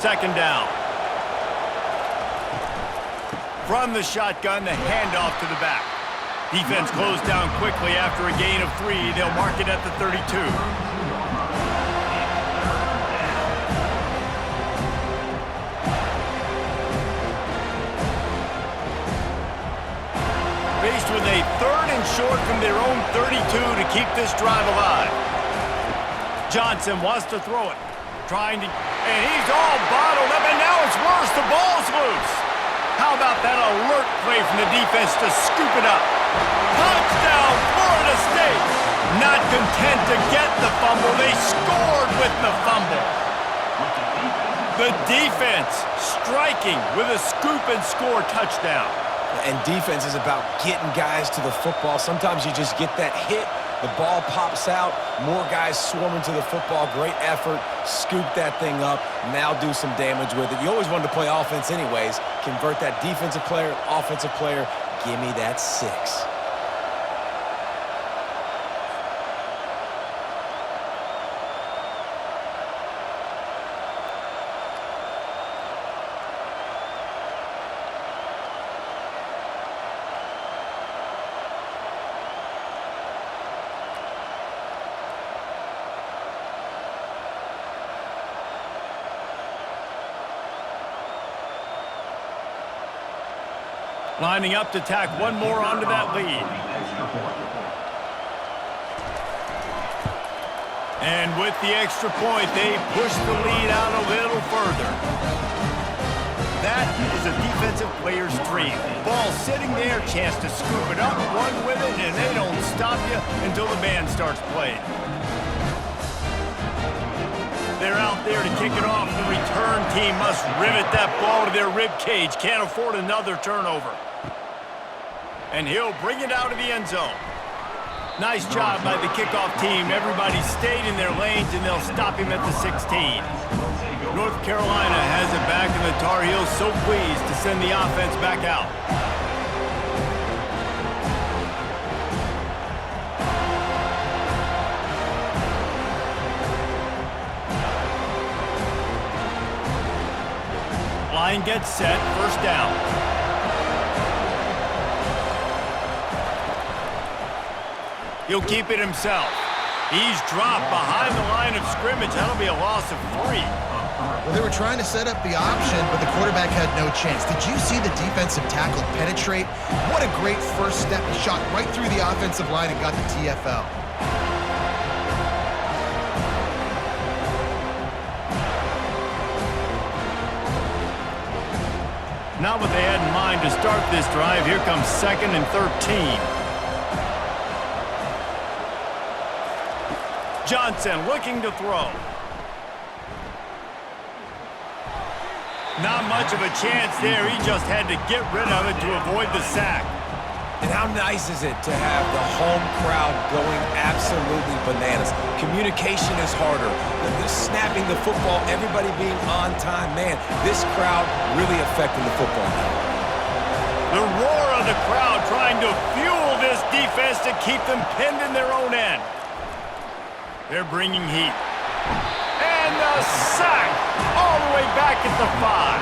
Second down. From the shotgun, the handoff to the back. Defense closed down quickly after a gain of 3. They'll mark it at the 32. Faced with a 3rd and short from their own 32 to keep this drive alive. Johnson wants to throw it. And he's all bottled up, and now it's worse. The ball's loose. How about that alert play from the defense to scoop it up? Touchdown, Florida State! Not content to get the fumble, they scored with the fumble. The defense striking with a scoop and score touchdown. And defense is about getting guys to the football. Sometimes you just get that hit, the ball pops out, more guys swarming to the football. Great effort, scoop that thing up, now do some damage with it. You always wanted to play offense anyways. Convert that defensive player, offensive player. Give me that 6. Lining up to tack one more onto that lead. And with the extra point, they push the lead out a little further. That is a defensive player's dream. Ball sitting there, chance to scoop it up, run with it, and they don't stop you until the band starts playing. They're out there to kick it off. The return team must rivet that ball to their rib cage. Can't afford another turnover. And he'll bring it out of the end zone. Nice job by the kickoff team. Everybody stayed in their lanes, and they'll stop him at the 16. North Carolina has it back, and the Tar Heels so pleased to send the offense back out. Line gets set, first down. He'll keep it himself. He's dropped behind the line of scrimmage. That'll be a loss of 3. Well, they were trying to set up the option, but the quarterback had no chance. Did you see the defensive tackle penetrate? What a great first step. He shot right through the offensive line and got the TFL. Not what they had in mind to start this drive. Here comes 2nd and 13. Johnson looking to throw. Not much of a chance there. He just had to get rid of it to avoid the sack. And how nice is it to have the home crowd going absolutely bananas? Communication is harder. The snapping the football, everybody being on time. Man, this crowd really affecting the football now. The roar of the crowd trying to fuel this defense to keep them pinned in their own end. They're bringing heat. And the sack all the way back at the 5.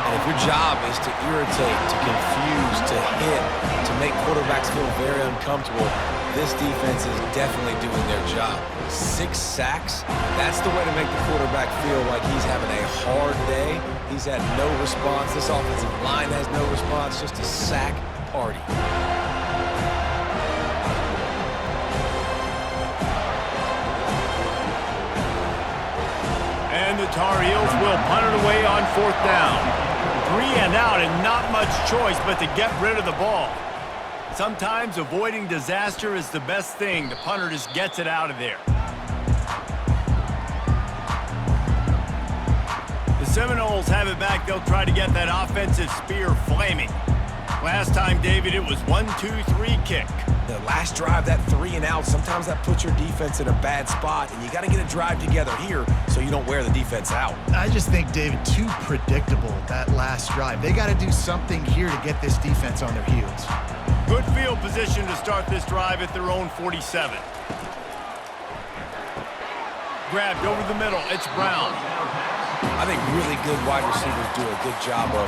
And if your job is to irritate, to confuse, to hit, to make quarterbacks feel very uncomfortable, this defense is definitely doing their job. 6 sacks, that's the way to make the quarterback feel like he's having a hard day. He's had no response. This offensive line has no response, just a sack party. And the Tar Heels will punt it away on 4th down. 3 and out, and not much choice but to get rid of the ball. Sometimes avoiding disaster is the best thing. The punter just gets it out of there. The Seminoles have it back. They'll try to get that offensive spear flaming. Last time, David, it was 1-2-3 kick. The last drive, that 3 and out, sometimes that puts your defense in a bad spot, and you got to get a drive together here so you don't wear the defense out. I just think, David, too predictable, that last drive. They got to do something here to get this defense on their heels. Good field position to start this drive at their own 47. Grabbed over the middle. It's Brown. I think really good wide receivers do a good job of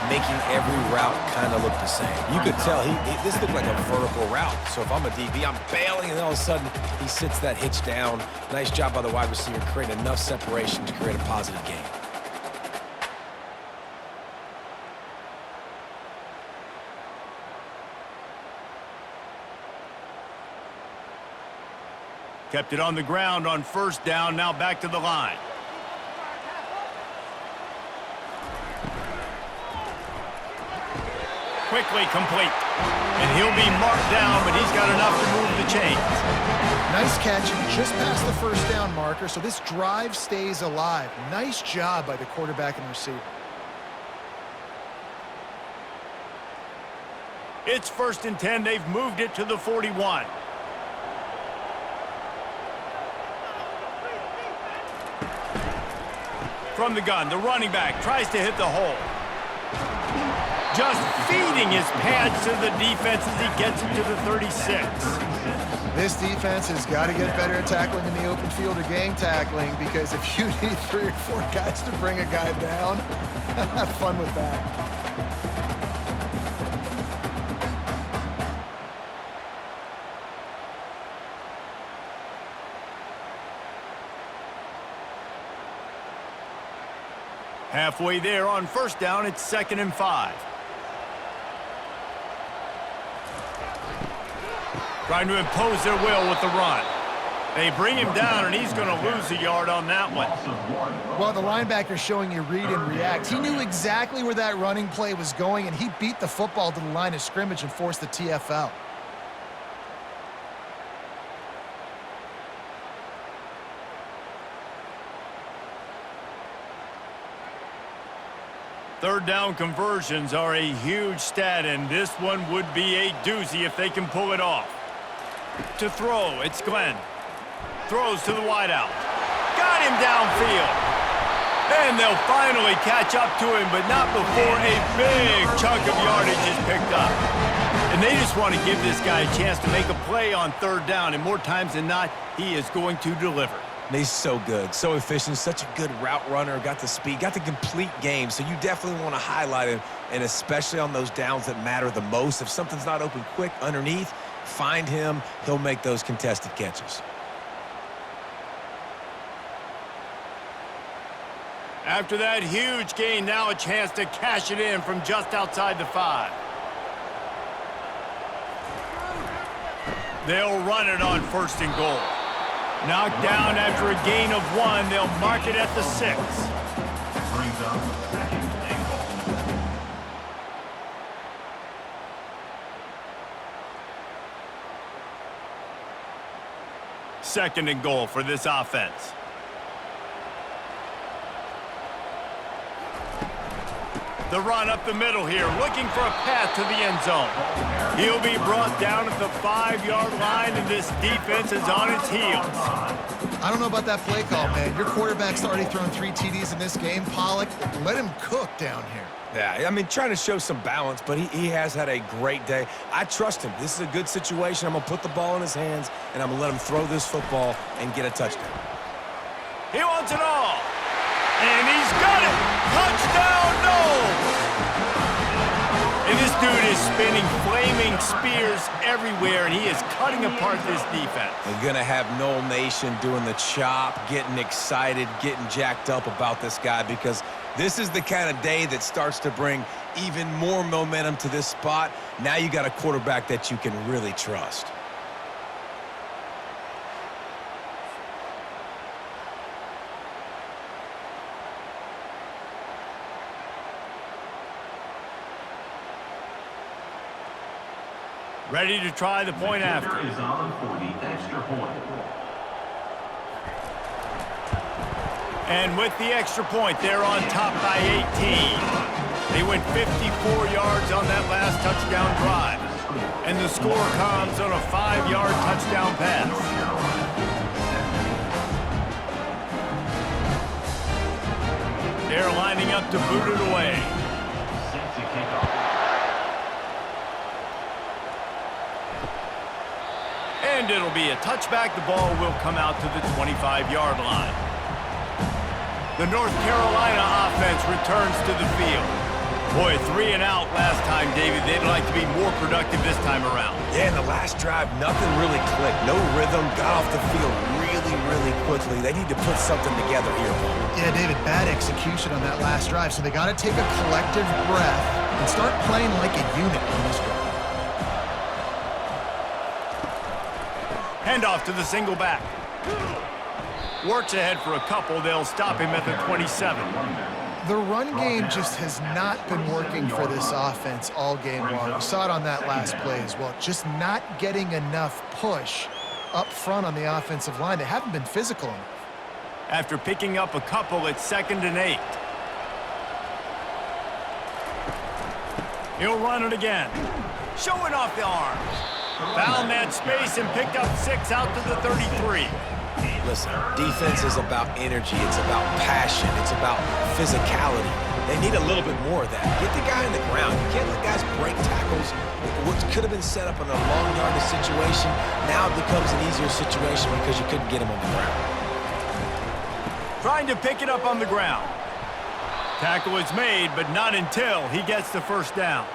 making every route kind of look the same. You could tell this looked like a vertical route. So if I'm a DB, I'm bailing, and all of a sudden he sits that hitch down. Nice job by the wide receiver, creating enough separation to create a positive gain. Kept it on the ground on first down, now back to the line. Quickly complete. And he'll be marked down, but he's got enough to move the chains. Nice catch just past the first down marker, so this drive stays alive. Nice job by the quarterback and receiver. It's 1st and 10. They've moved it to the 41. From the gun, the running back tries to hit the hole. Just feeding his pads to the defense as he gets it to the 36. This defense has got to get better at tackling in the open field or gang tackling, because if you need 3 or 4 guys to bring a guy down, have fun with that. Halfway there on first down, it's 2nd and 5. Trying to impose their will with the run. They bring him down, and he's going to lose a yard on that one. Well, the linebacker's showing you read and react. He knew exactly where that running play was going, and he beat the football to the line of scrimmage and forced the TFL. Third down conversions are a huge stat, and this one would be a doozy if they can pull it off. To throw, it's Glenn. Throws to the wideout. Got him downfield. And they'll finally catch up to him, but not before a big chunk of yardage is picked up. And they just want to give this guy a chance to make a play on third down, and more times than not, he is going to deliver. He's so good, so efficient, such a good route runner, got the speed, got the complete game, so you definitely want to highlight him, and especially on those downs that matter the most. If something's not open quick underneath, find him. He'll make those contested catches. After that huge gain, now a chance to cash it in from just outside the 5. They'll run it on 1st and goal. Knocked down after a gain of 1. They'll mark it at the 6. Brings up 2nd and goal. Second and goal for this offense. The run up the middle here, looking for a path to the end zone. He'll be brought down at the 5-yard line, and this defense is on its heels. I don't know about that play call, man. Your quarterback's already thrown 3 TDs in this game. Pollock, let him cook down here. Yeah, I mean, trying to show some balance, but he has had a great day. I trust him. This is a good situation. I'm going to put the ball in his hands, and I'm going to let him throw this football and get a touchdown. He wants it all. And he's got it. Touchdown, no! And this dude is spinning flaming spears everywhere, and he is cutting apart this defense. We're going to have Noel Nation doing the chop, getting excited, getting jacked up about this guy, because this is the kind of day that starts to bring even more momentum to this spot. Now you got a quarterback that you can really trust. Ready to try the point after. Is on for the extra point. And with the extra point, they're on top by 18. They went 54 yards on that last touchdown drive. And the score comes on a 5-yard touchdown pass. They're lining up to boot it away. Set to kick off. And it'll be a touchback. The ball will come out to the 25-yard line. The North Carolina offense returns to the field. Boy, 3 and out last time, David. They'd like to be more productive this time around. Yeah, in the last drive, nothing really clicked. No rhythm, got off the field really quickly. They need to put something together here, Paul. Yeah, David, bad execution on that last drive, so they got to take a collective breath and start playing like a unit on this drive. Handoff to the single back. Works ahead for a couple. They'll stop him at the 27. The run game just has not been working for this offense all game long. We saw it on that last play as well. Just not getting enough push up front on the offensive line. They haven't been physical enough. After picking up a couple, it's 2nd and 8. He'll run it again. Showing off the arms. Found that space and picked up 6 out to the 33. Listen, defense is about energy. It's about passion. It's about physicality. They need a little bit more of that. Get the guy on the ground. You can't let guys break tackles. What could have been set up in a long yardage situation, now it becomes an easier situation because you couldn't get him on the ground. Trying to pick it up on the ground. Tackle is made, but not until he gets the first down.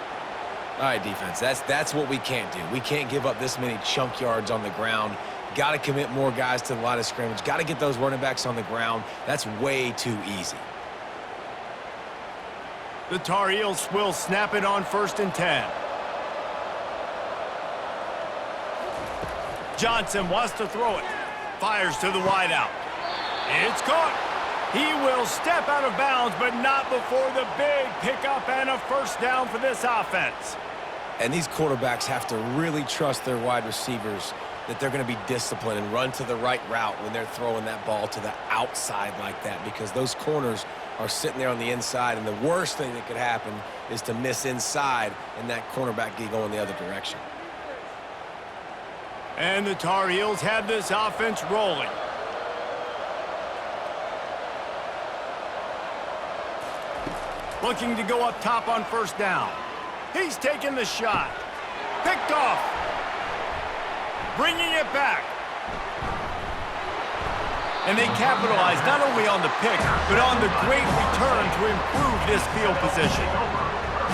All right, defense, that's what we can't do. We can't give up this many chunk yards on the ground. Got to commit more guys to the line of scrimmage. Got to get those running backs on the ground. That's way too easy. The Tar Heels will snap it on 1st and 10. Johnson wants to throw it. Fires to the wideout. It's caught. He will step out of bounds, but not before the big pickup and a first down for this offense. And these quarterbacks have to really trust their wide receivers that they're going to be disciplined and run to the right route when they're throwing that ball to the outside like that, because those corners are sitting there on the inside, and the worst thing that could happen is to miss inside and that cornerback get going the other direction. And the Tar Heels have this offense rolling. Looking to go up top on 1st down. He's taking the shot. Picked off. Bringing it back. And they capitalize not only on the pick, but on the great return to improve this field position.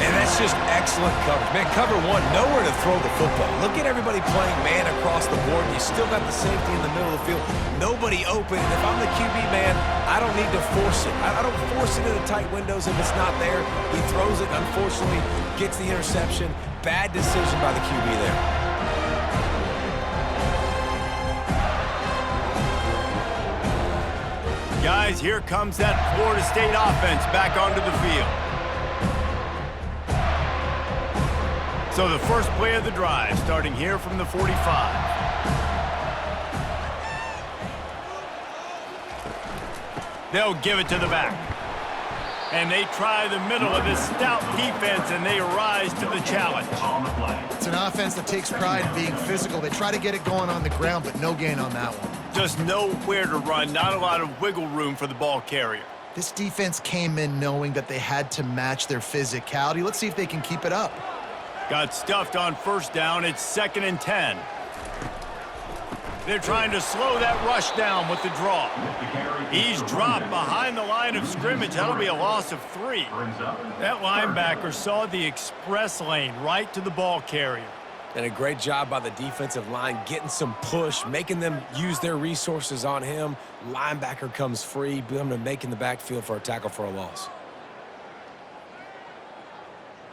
And that's just excellent coverage. Man, cover one, nowhere to throw the football. Look at everybody playing man across the board. You still got the safety in the middle of the field. Nobody open. And if I'm the QB, man, I don't need to force it. I don't force it into tight windows if it's not there. He throws it, unfortunately, gets the interception. Bad decision by the QB there. Guys, here comes that Florida State offense back onto the field. So the first play of the drive, starting here from the 45. They'll give it to the back. And they try the middle of this stout defense, and they rise to the challenge. It's an offense that takes pride in being physical. They try to get it going on the ground, but no gain on that one. Just nowhere to run, not a lot of wiggle room for the ball carrier. This defense came in knowing that they had to match their physicality. Let's see if they can keep it up. Got stuffed on 1st down. It's 2nd and 10. They're trying to slow that rush down with the draw. He's dropped behind the line of scrimmage. That'll be a loss of 3. That linebacker saw the express lane right to the ball carrier. And a great job by the defensive line getting some push, making them use their resources on him. Linebacker comes free, making the backfield for a tackle for a loss.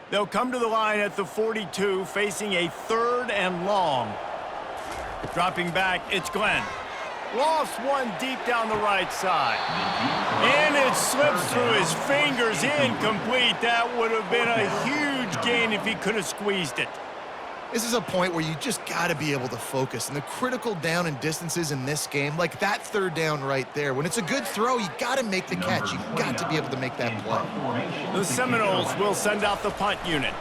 They'll come to the line at the 42, facing a 3rd and long. Dropping back, it's Glenn. Lost one deep down the right side. And it slips through his fingers, incomplete. That would have been a huge gain if he could have squeezed it. This is a point where you just got to be able to focus. And the critical down and distances in this game, like that 3rd down right there, when it's a good throw, you got to make the catch. You got to be able to make that play. The Seminoles will send out the punt unit.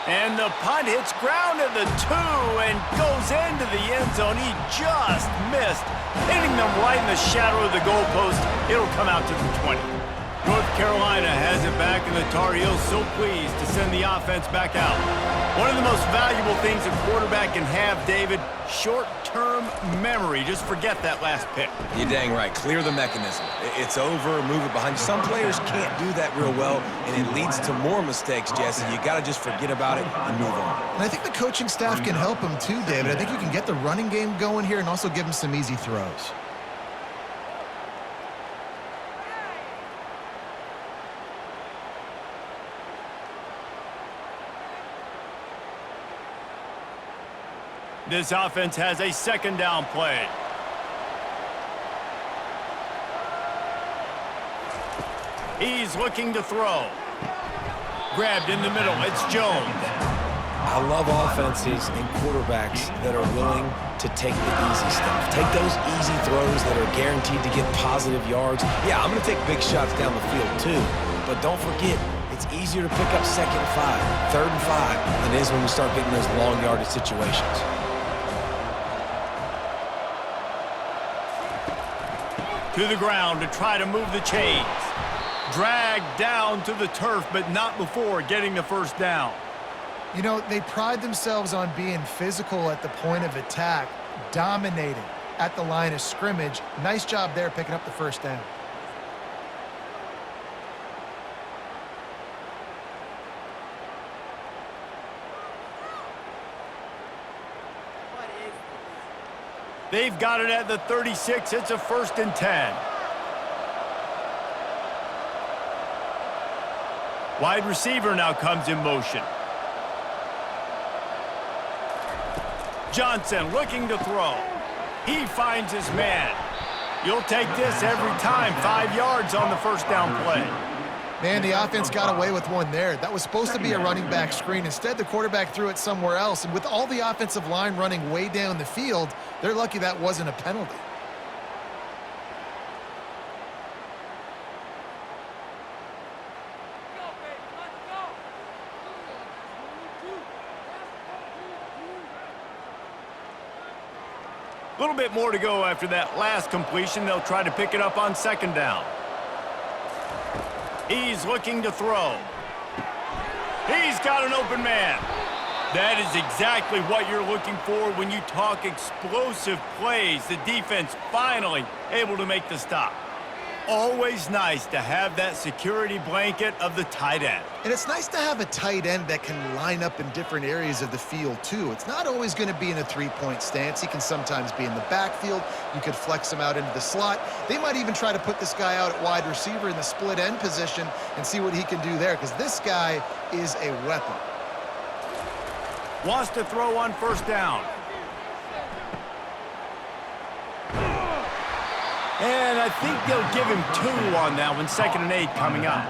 And the punt hits ground at the 2 and goes into the end zone. He just missed, hitting them right in the shadow of the goalpost. It'll come out to the 20. North Carolina has it back, and the Tar Heels so pleased to send the offense back out. One of the most valuable things a quarterback can have, David, short-term memory. Just forget that last pick. You're dang right. Clear the mechanism. It's over, move it behind you. Some players can't do that real well, and it leads to more mistakes, Jesse. You got to just forget about it and move on. And I think the coaching staff can help him too, David. I think you can get the running game going here and also give him some easy throws. This offense has a second down play. He's looking to throw. Grabbed in the middle. It's Jones. I love offenses and quarterbacks that are willing to take the easy stuff. Take those easy throws that are guaranteed to get positive yards. Yeah, I'm going to take big shots down the field too. But don't forget, it's easier to pick up 2nd and 5, 3rd and 5 than it is when we start getting those long yardage situations. To the ground to try to move the chains. Dragged down to the turf, but not before getting the first down. You know, they pride themselves on being physical at the point of attack, dominating at the line of scrimmage. Nice job there picking up the first down. They've got it at the 36. It's a 1st and 10. Wide receiver now comes in motion. Johnson looking to throw. He finds his man. You'll take this every time. 5 yards on the first down play. Man, the offense got away with one there. That was supposed to be a running back screen. Instead, the quarterback threw it somewhere else. And with all the offensive line running way down the field, they're lucky that wasn't a penalty. A little bit more to go after that last completion. They'll try to pick it up on 2nd down. He's looking to throw. He's got an open man. That is exactly what you're looking for when you talk explosive plays. The defense finally able to make the stop. Always nice to have that security blanket of the tight end. And it's nice to have a tight end that can line up in different areas of the field, too. It's not always going to be in a three-point stance. He can sometimes be in the backfield. You could flex him out into the slot. They might even try to put this guy out at wide receiver in the split end position and see what he can do there, because this guy is a weapon. Wants to throw on 1st down. And I think they'll give him 2 on that one. 2nd and 8 coming up.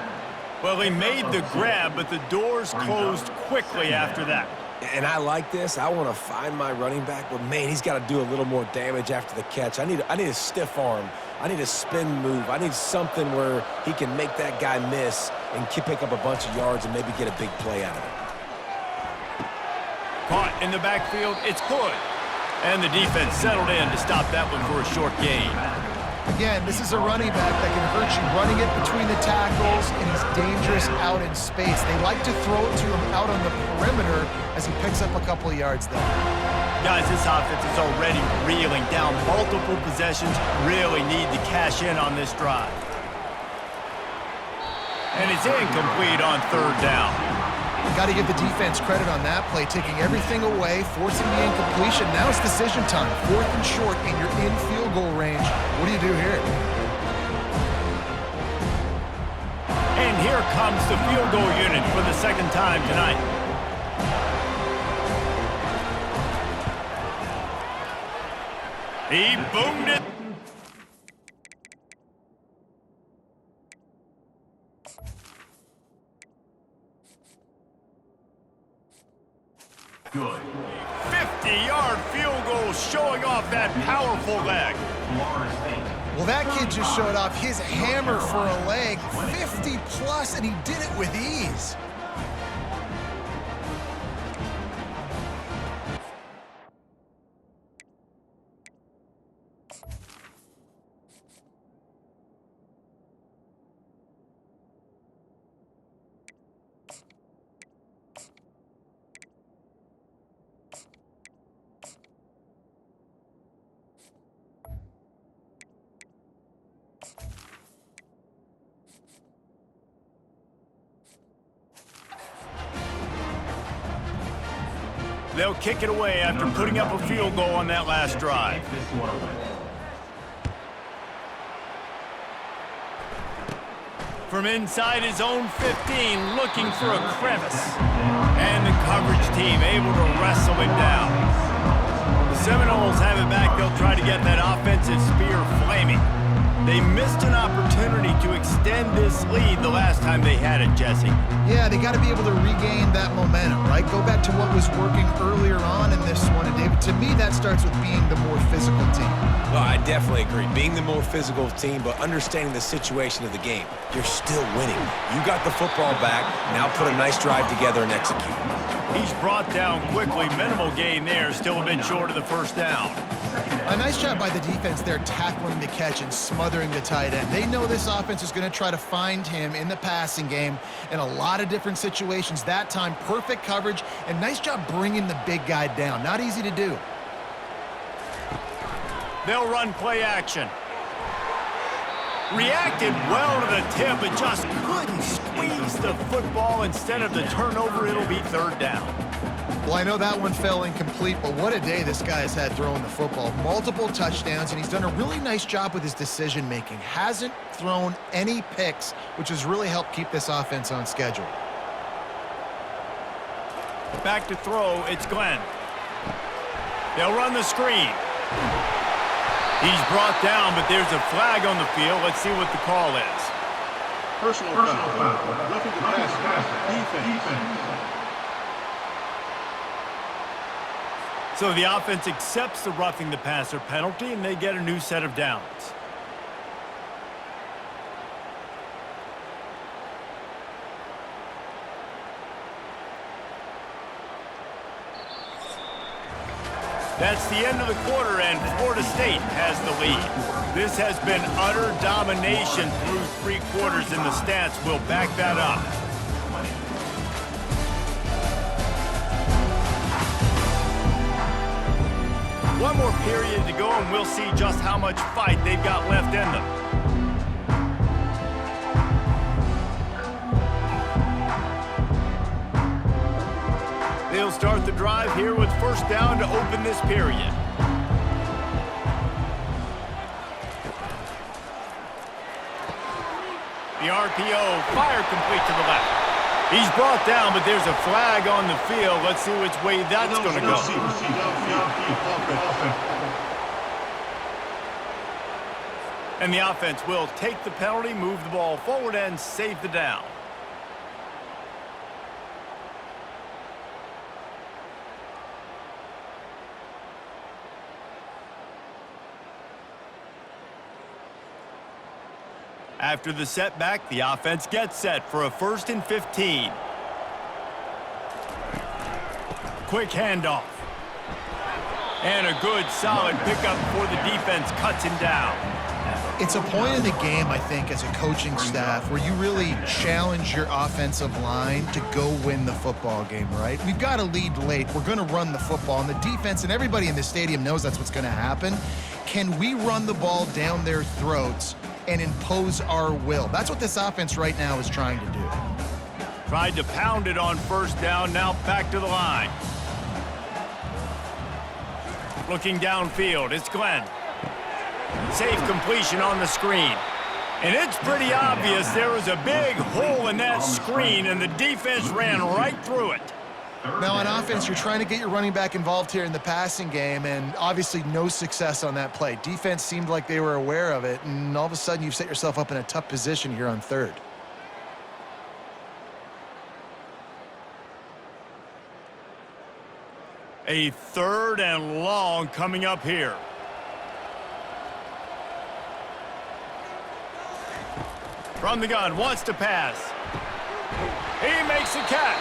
Well, he made the grab, but the doors closed quickly after that. And I like this. I want to find my running back, but man, he's got to do a little more damage after the catch. I need a stiff arm. I need a spin move. I need something where he can make that guy miss and pick up a bunch of yards and maybe get a big play out of it. Caught in the backfield, it's Hood. And the defense settled in to stop that one for a short gain. Again, this is a running back that can hurt you running it between the tackles, and he's dangerous out in space. They like to throw it to him out on the perimeter as he picks up a couple of yards there. Guys, this offense is already reeling down multiple possessions. Really need to cash in on this drive. And it's incomplete on 3rd down. Got to give the defense credit on that play, taking everything away, forcing the incompletion. Now it's decision time. 4th and short, and you're in field goal range. What do you do here? And here comes the field goal unit for the 2nd time tonight. He boomed it. Good. 50-yard field goal showing off that powerful leg. Florida State. Well, that kid just showed off his hammer for a leg, 50-plus, and he did it with ease. They'll kick it away after putting up a field goal on that last drive. Takes this one away. From inside his own 15, looking for a crevice. And the coverage team able to wrestle him down. The Seminoles have it back. They'll try to get that offensive spear flaming. They missed an opportunity to extend this lead the last time they had it, Jesse. Yeah, they got to be able to regain that momentum, right? Go back to what was working earlier on in this one. And David, to me, that starts with being the more physical team. Well, I definitely agree. Being the more physical team, but understanding the situation of the game. You're still winning. You got the football back. Now put a nice drive together and execute. He's brought down quickly. Minimal gain there. Still a bit short of the first down. A nice job by the defense there tackling the catch and smothering the tight end. They know this offense is going to try to find him in the passing game in a lot of different situations. That time, perfect coverage, and nice job bringing the big guy down. Not easy to do. They'll run play action. Reacted well to the tip, but just couldn't squeeze the football. Instead of the turnover, it'll be third down. Well, I know that one fell incomplete, but what a day this guy has had throwing the football. Multiple touchdowns, and he's done a really nice job with his decision-making. Hasn't thrown any picks, which has really helped keep this offense on schedule. Back to throw, it's Glenn. They'll run the screen. He's brought down, but there's a flag on the field. Let's see what the call is. Personal foul. Roughing the passer. Defense. So the offense accepts the roughing the passer penalty, and they get a new set of downs. That's the end of the quarter, and Florida State has the lead. This has been utter domination through 3 quarters, and the stats will back that up. One more period to go, and we'll see just how much fight they've got left in them. They'll start the drive here with first down to open this period. The RPO, fire complete to the left. He's brought down, but there's a flag on the field. Let's see which way that's going to go. And the offense will take the penalty, move the ball forward, and save the down. After the setback, the offense gets set for a 1st and 15. Quick handoff. And a good, solid pickup before the defense cuts him down. It's a point in the game, I think, as a coaching staff where you really challenge your offensive line to go win the football game, right? We've got a lead late. We're going to run the football, and the defense and everybody in the stadium knows that's what's going to happen. Can we run the ball down their throats and impose our will? That's what this offense right now is trying to do. Tried to pound it on first down, now back to the line. Looking downfield, it's Glenn. Safe completion on the screen. And it's pretty obvious there was a big hole in that screen, and the defense ran right through it. Now on offense, you're trying to get your running back involved here in the passing game, and obviously no success on that play. Defense seemed like they were aware of it, and all of a sudden you've set yourself up in a tough position here on third. A 3rd and long coming up here. From the gun, wants to pass. He makes the catch.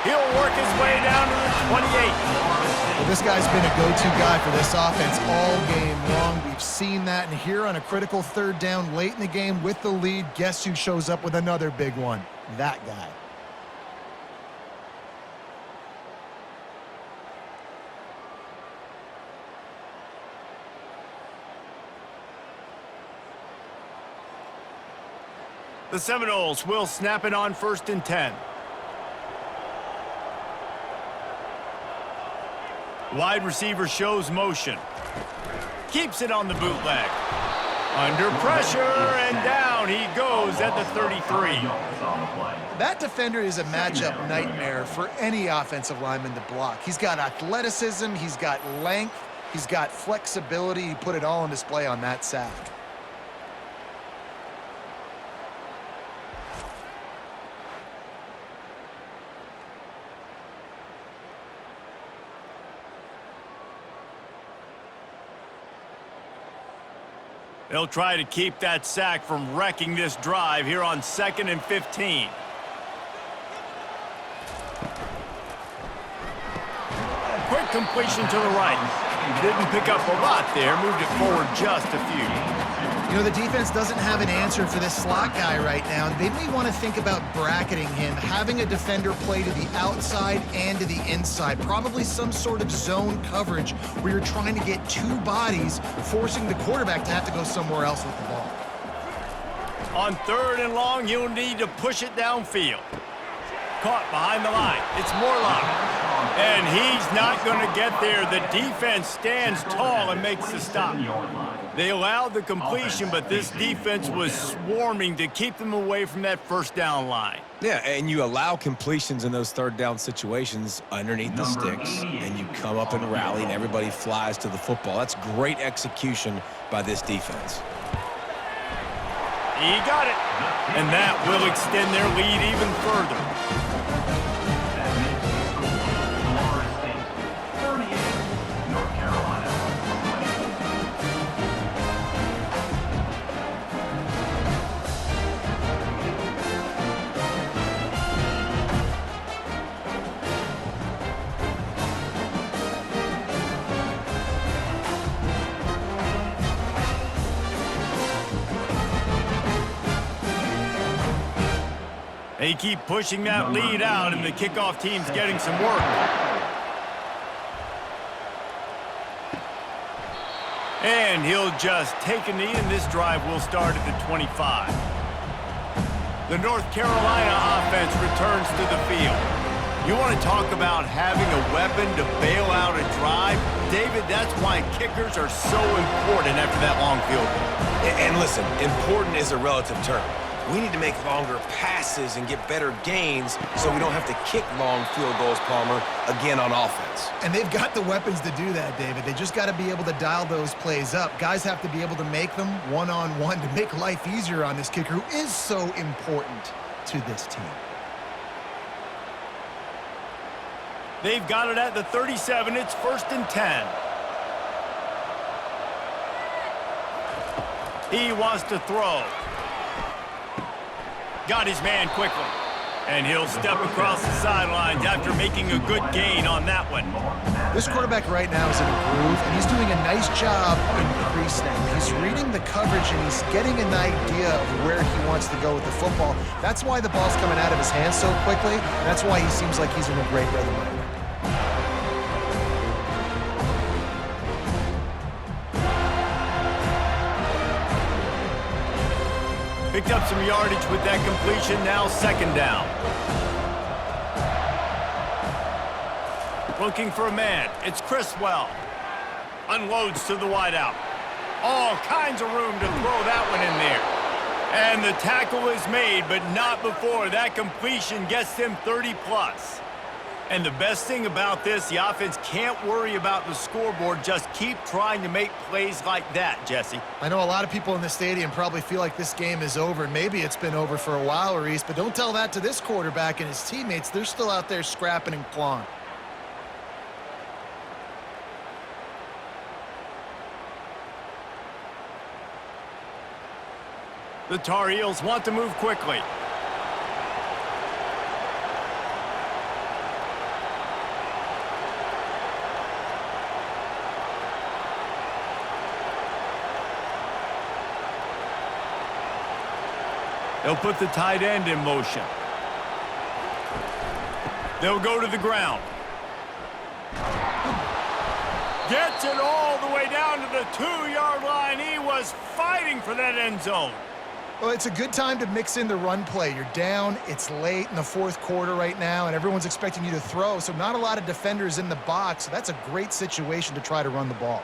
He'll work his way down to the 28. Well, this guy's been a go-to guy for this offense all game long. We've seen that, and here on a critical 3rd down late in the game with the lead, guess who shows up with another big one? That guy. The Seminoles will snap it on 1st and 10. Wide receiver shows motion. Keeps it on the bootleg. Under pressure, and down he goes at the 33. That defender is a matchup nightmare for any offensive lineman to block. He's got athleticism, he's got length, he's got flexibility. He put it all on display on that sack. They'll try to keep that sack from wrecking this drive here on 2nd and 15. Quick completion to the right. Didn't pick up a lot there, moved it forward just a few. You know, the defense doesn't have an answer for this slot guy right now. They may want to think about bracketing him, having a defender play to the outside and to the inside. Probably some sort of zone coverage where you're trying to get two bodies, forcing the quarterback to have to go somewhere else with the ball. On 3rd and long, you'll need to push it downfield. Caught behind the line. It's Morlock. And he's not going to get there. The defense stands tall and makes the stop. They allowed the completion, but this defense was swarming to keep them away from that first down line. Yeah, and you allow completions in those 3rd down situations underneath the sticks, and you come up and rally, and everybody flies to the football. That's great execution by this defense. He got it. And that will extend their lead even further. They keep pushing that lead out, and the kickoff team's getting some work. And he'll just take a knee, and this drive will start at the 25. The North Carolina offense returns to the field. You want to talk about having a weapon to bail out a drive? David, that's why kickers are so important after that long field goal. And listen, important is a relative term. We need to make longer passes and get better gains so we don't have to kick long field goals, Palmer, again on offense. And they've got the weapons to do that, David. They just got to be able to dial those plays up. Guys have to be able to make them one-on-one to make life easier on this kicker who is so important to this team. They've got it at the 37. It's 1st and 10. He wants to throw. Got his man quickly. And he'll step across the sidelines after making a good gain on that one. This quarterback right now is in a groove, and he's doing a nice job increasing. He's reading the coverage, and he's getting an idea of where he wants to go with the football. That's why the ball's coming out of his hands so quickly. That's why he seems like he's in a great rhythm right now. Picked up some yardage with that completion, now 2nd down. Looking for a man, it's Criswell. Unloads to the wideout. All kinds of room to throw that one in there. And the tackle is made, but not before that completion gets them 30+. And the best thing about this, the offense can't worry about the scoreboard. Just keep trying to make plays like that, Jesse. I know a lot of people in the stadium probably feel like this game is over. Maybe it's been over for a while, Reese, but don't tell that to this quarterback and his teammates. They're still out there scrapping and clawing. The Tar Heels want to move quickly. They'll put the tight end in motion. They'll go to the ground. Gets it all the way down to the 2-yard line. He was fighting for that end zone. Well, it's a good time to mix in the run play. You're down, it's late in the fourth quarter right now, and everyone's expecting you to throw, so not a lot of defenders in the box. So that's a great situation to try to run the ball.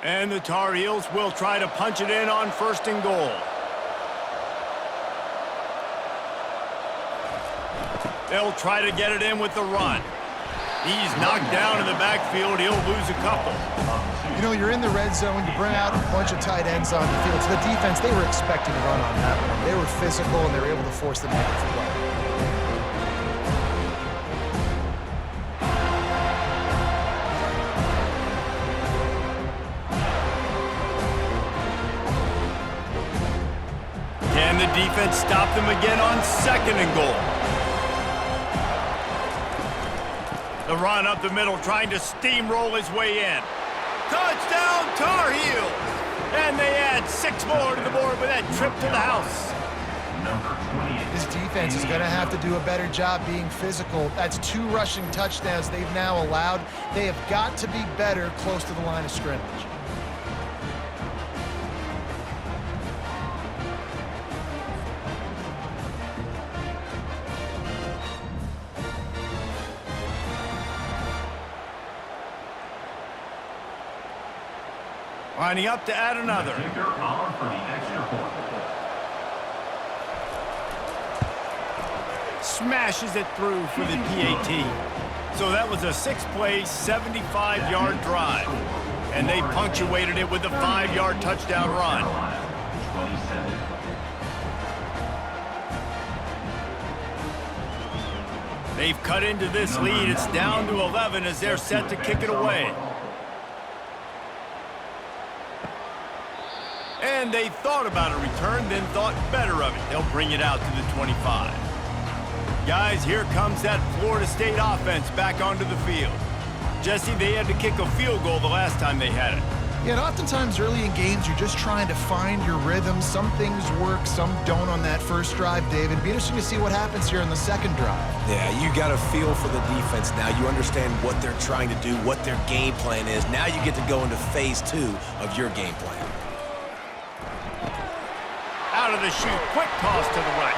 And the Tar Heels will try to punch it in on 1st and goal. They'll try to get it in with the run. He's knocked down in the backfield. He'll lose a couple. You know, you're in the red zone. You bring out a bunch of tight ends on the field. So the defense, they were expecting to run on that one. They were physical, and they were able to force the negative play. Can the defense stop them again on 2nd and goal? The run up the middle, trying to steamroll his way in. Touchdown, Tar Heels! And they add 6 more to the board with that trip to the house. This defense is going to have to do a better job being physical. That's 2 rushing touchdowns they've now allowed. They have got to be better close to the line of scrimmage. Lining up to add another. Kicker on for the extra point. Smashes it through for the PAT. So that was a 6-play, 75-yard drive. And they punctuated it with a 5-yard touchdown run. 27. They've cut into this lead. It's down to 11 as they're set to kick it away. And they thought about a return, then thought better of it. They'll bring it out to the 25. Guys, here comes that Florida State offense back onto the field. Jesse, they had to kick a field goal the last time they had it. Yeah, and oftentimes early in games, you're just trying to find your rhythm. Some things work, some don't on that first drive, David. It'd be interesting to see what happens here in the second drive. Yeah, you got a feel for the defense now. You understand what they're trying to do, what their game plan is. Now you get to go into phase 2 of your game plan. Out of the chute, quick toss to the right.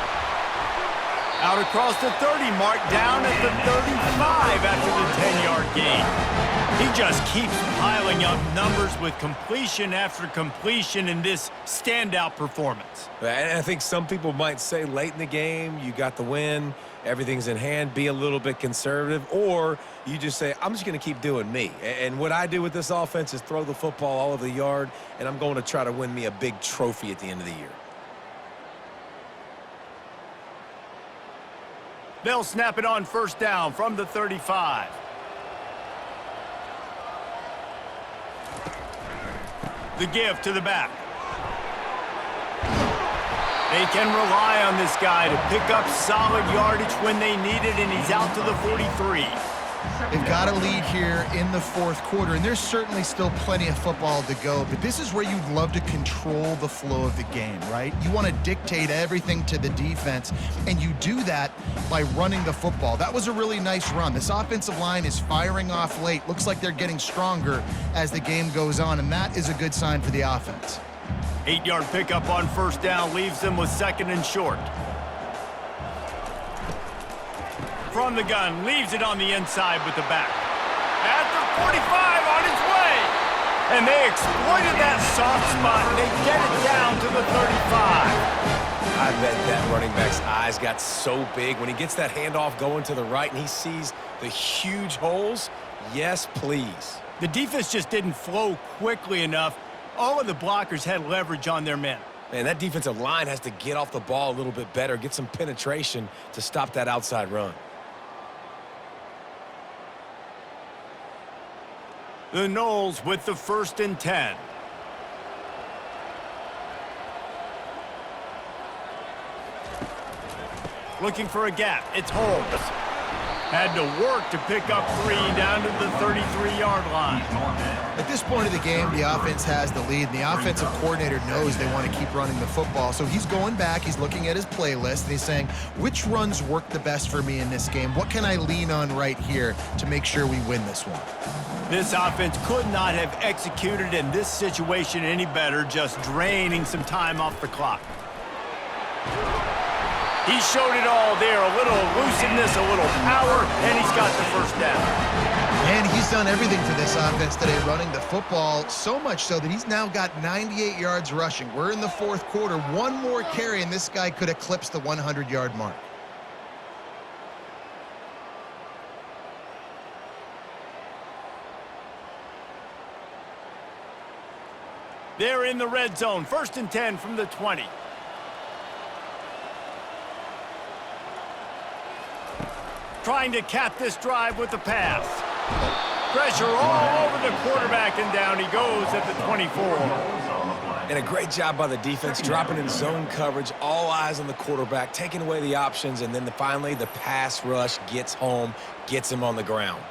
Out across the 30 mark, down at the 35 after the 10-yard gain. He just keeps piling up numbers with completion after completion in this standout performance. And I think some people might say late in the game, you got the win, everything's in hand, be a little bit conservative, or you just say, I'm just going to keep doing me. And what I do with this offense is throw the football all over the yard, and I'm going to try to win me a big trophy at the end of the year. They'll snap it on 1st down from the 35. The give to the back. They can rely on this guy to pick up solid yardage when they need it, and he's out to the 43. They've got a lead here in the fourth quarter, and there's certainly still plenty of football to go, but this is where you'd love to control the flow of the game, right? You want to dictate everything to the defense, and you do that by running the football. That was a really nice run. This offensive line is firing off late. Looks like they're getting stronger as the game goes on, and that is a good sign for the offense. 8-yard pickup on 1st down leaves them with 2nd and short. From the gun, leaves it on the inside with the back. At the 45 on his way. And they exploited that soft spot. They get it down to the 35. I bet that running back's eyes got so big when he gets that handoff going to the right and he sees the huge holes. Yes, please. The defense just didn't flow quickly enough. All of the blockers had leverage on their men. Man, that defensive line has to get off the ball a little bit better, get some penetration to stop that outside run. The Noles with the 1st and 10. Looking for a gap. It's Holmes. Had to work to pick up 3 down to the 33-yard line. At this point of the game, the offense has the lead, and the offensive coordinator knows they want to keep running the football. So he's going back, he's looking at his playlist, and he's saying, which runs work the best for me in this game? What can I lean on right here to make sure we win this one? This offense could not have executed in this situation any better, just draining some time off the clock. He showed it all there, a little elusiveness, a little power, and he's got the first down. And he's done everything for this offense today, running the football, so much so that he's now got 98 yards rushing. We're in the fourth quarter. One more carry, and this guy could eclipse the 100-yard mark. They're in the red zone, 1st and 10 from the 20. Trying to cap this drive with the pass. Pressure all over the quarterback, and down he goes at the 24. And a great job by the defense, dropping in zone coverage, all eyes on the quarterback, taking away the options, and then finally the pass rush gets home, gets him on the ground.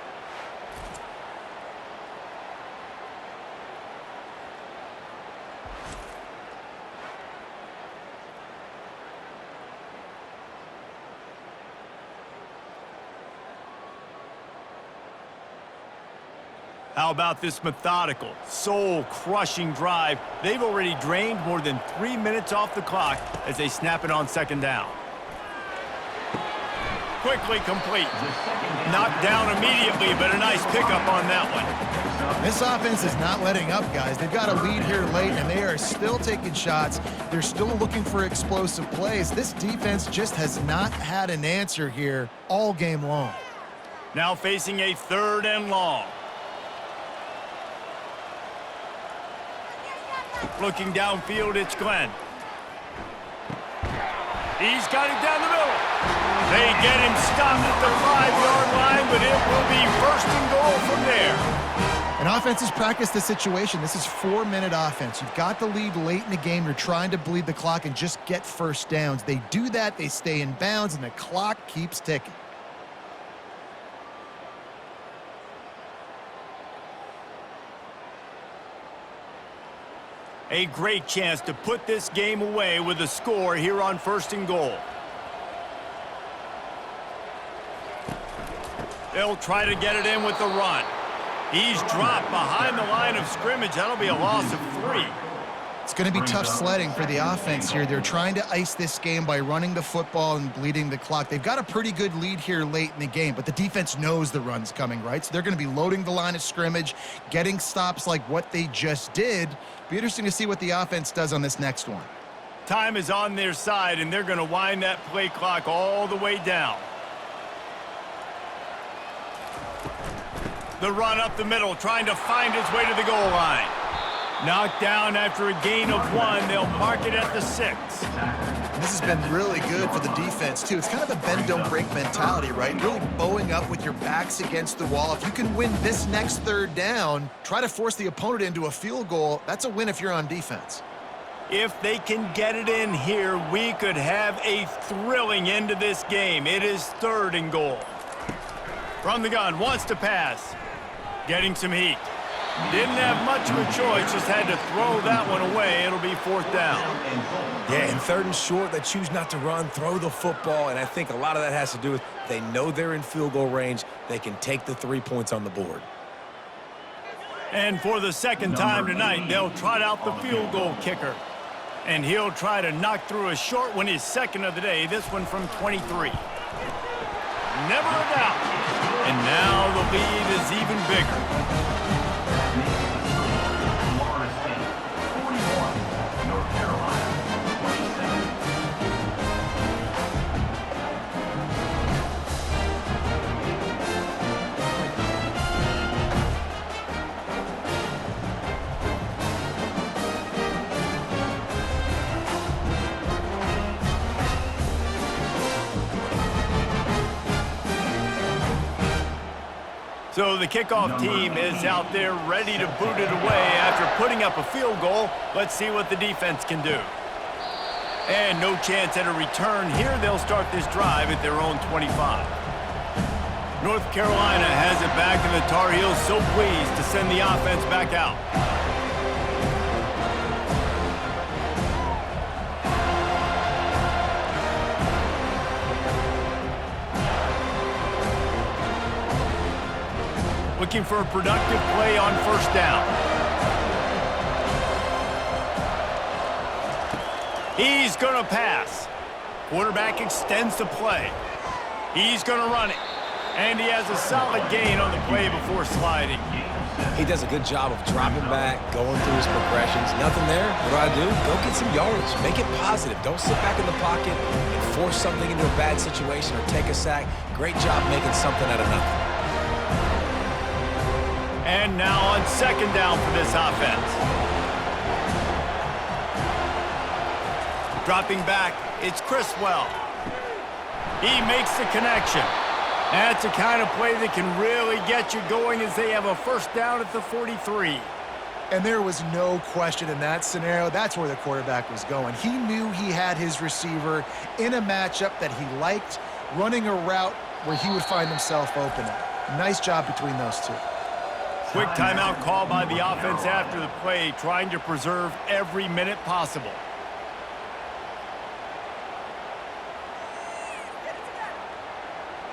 How about this methodical, soul-crushing drive? They've already drained more than 3 minutes off the clock as they snap it on 2nd down. Quickly complete. Knocked down immediately, but a nice pickup on that one. This offense is not letting up, guys. They've got a lead here late, and they are still taking shots. They're still looking for explosive plays. This defense just has not had an answer here all game long. Now facing a 3rd and long. Looking downfield, it's Glenn. He's got it down the middle. They get him stopped at the 5-yard line, but it will be 1st and goal from there. And offense has practiced the situation. This is 4-minute offense. You've got the lead late in the game. You're trying to bleed the clock and just get first downs. They do that, they stay in bounds, and the clock keeps ticking. A great chance to put this game away with a score here on 1st and goal. They'll try to get it in with the run. He's dropped behind the line of scrimmage. That'll be a loss of 3. It's going to be tough sledding for the offense here. They're trying to ice this game by running the football and bleeding the clock. They've got a pretty good lead here late in the game, but the defense knows the run's coming, right? So they're going to be loading the line of scrimmage, getting stops like what they just did. Be interesting to see what the offense does on this next one. Time is on their side, and they're going to wind that play clock all the way down. The run up the middle, trying to find his way to the goal line. Knocked down after a gain of 1. They'll mark it at the 6. This has been really good for the defense, too. It's kind of a bend-don't-break mentality, right? Really bowing up with your backs against the wall. If you can win this next 3rd down, try to force the opponent into a field goal. That's a win if you're on defense. If they can get it in here, we could have a thrilling end to this game. It is 3rd and goal. From the gun, wants to pass. Getting some heat. Didn't have much of a choice, just had to throw that one away. It'll be 4th down. Yeah, and 3rd and short, they choose not to run, throw the football, and I think a lot of that has to do with they know they're in field goal range. They can take the 3 points on the board. And for the 2nd time tonight, they'll trot out the field goal kicker. And he'll try to knock through a short one, his 2nd of the day, this one from 23. Never a doubt. And now the lead is even bigger. Florida State, 41. North Carolina, 27. So the kickoff team is out there ready to boot it away after putting up a field goal. Let's see what the defense can do. And no chance at a return here. They'll start this drive at their own 25. North Carolina has it back, and the Tar Heels so pleased to send the offense back out. Looking for a productive play on first down. He's going to pass. Quarterback extends the play. He's going to run it. And he has a solid gain on the play before sliding. He does a good job of dropping back, going through his progressions. Nothing there. What do? Go get some yardage. Make it positive. Don't sit back in the pocket and force something into a bad situation or take a sack. Great job making something out of nothing. And now on second down for this offense. Dropping back, it's Criswell. He makes the connection. That's the kind of play that can really get you going as they have a first down at the 43. And there was no question in that scenario. That's where the quarterback was going. He knew he had his receiver in a matchup that he liked, running a route where he would find himself open. Nice job between those two. Quick timeout call by the offense after the play, trying to preserve every minute possible.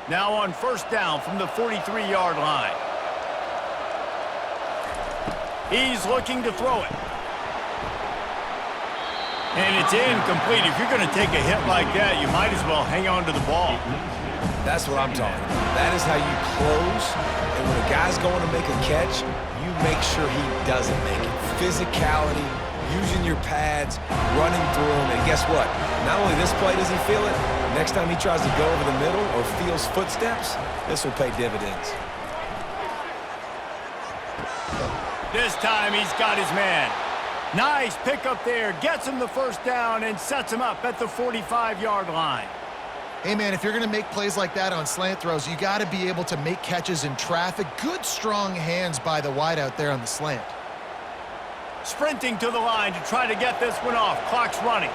Now on first down from the 43-yard line. He's looking to throw it. And it's incomplete. If you're going to take a hit like that, you might as well hang on to the ball. That's what I'm talking about. That is how you close. And when a guy's going to make a catch, you make sure he doesn't make it. Physicality, using your pads, running through them. And guess what? Not only this play does he feel it, next time he tries to go over the middle or feels footsteps, this will pay dividends. This time he's got his man. Nice pickup there. Gets him the first down and sets him up at the 45-yard line. Hey, man, if you're going to make plays like that on slant throws, you got to be able to make catches in traffic. Good, strong hands by the wideout there on the slant. Sprinting to the line to try to get this one off. Clock's running.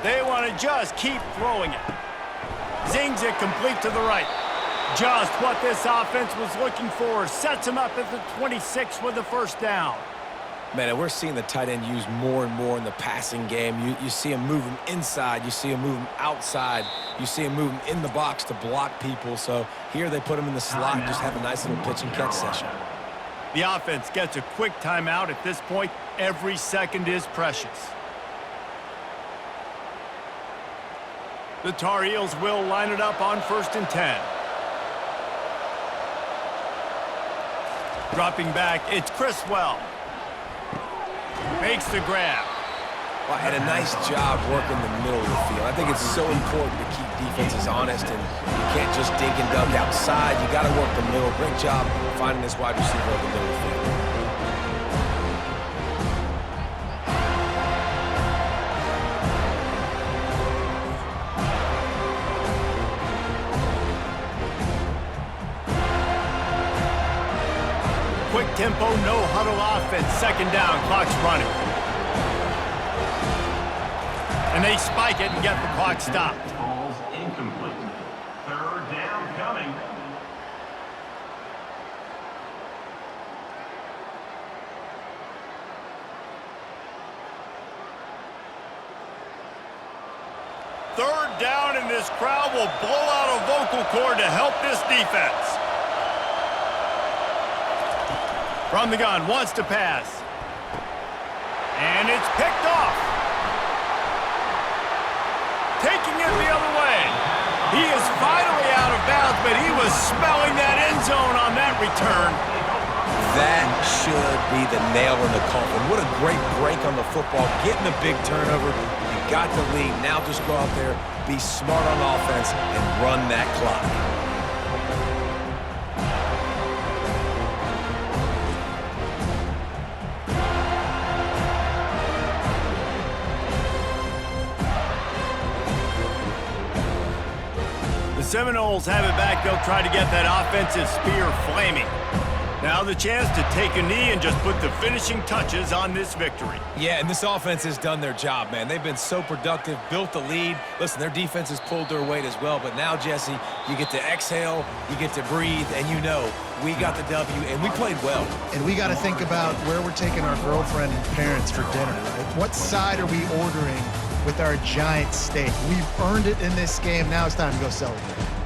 They want to just keep throwing it. Zings it complete to the right. Just what this offense was looking for. Sets him up at the 26 with the first down. Man, and we're seeing the tight end used more and more in the passing game. You see him move him inside. You see him move him outside. You see him move him in the box to block people. So here they put him in the slot and just have a nice little pitch and catch session. The offense gets a quick timeout. At this point, every second is precious. The Tar Heels will line it up on 1st and 10. Dropping back, it's Criswell. Makes the grab. Well, and a nice job working the middle of the field. I think it's so important to keep defenses honest, and you can't just dig and dug outside. You got to work the middle. Great job finding this wide receiver over the middle of the field. Quick tempo, no huddle offense. Second down, clock's running. And they spike it and get the clock stopped. Ball's incomplete. Third down coming. Third down, and this crowd will blow out a vocal cord to help this defense. From the gun, wants to pass. And it's picked off. Taking it the other way. He is finally out of bounds, but he was smelling that end zone on that return. That should be the nail in the coffin. What a great break on the football. Getting a big turnover. You got the lead. Now just go out there, be smart on offense, and run that clock. The Seminoles have it back. They'll try to get that offensive spear flaming. Now the chance to take a knee and just put the finishing touches on this victory. Yeah, and this offense has done their job, man. They've been so productive, built the lead. Listen, their defense has pulled their weight as well, but now, Jesse, you get to exhale, you get to breathe, and you know we got the W, and we played well. And we got to think about where we're taking our girlfriend and parents for dinner, right? What side are we ordering with our giant steak? We've earned it in this game. Now it's time to go celebrate.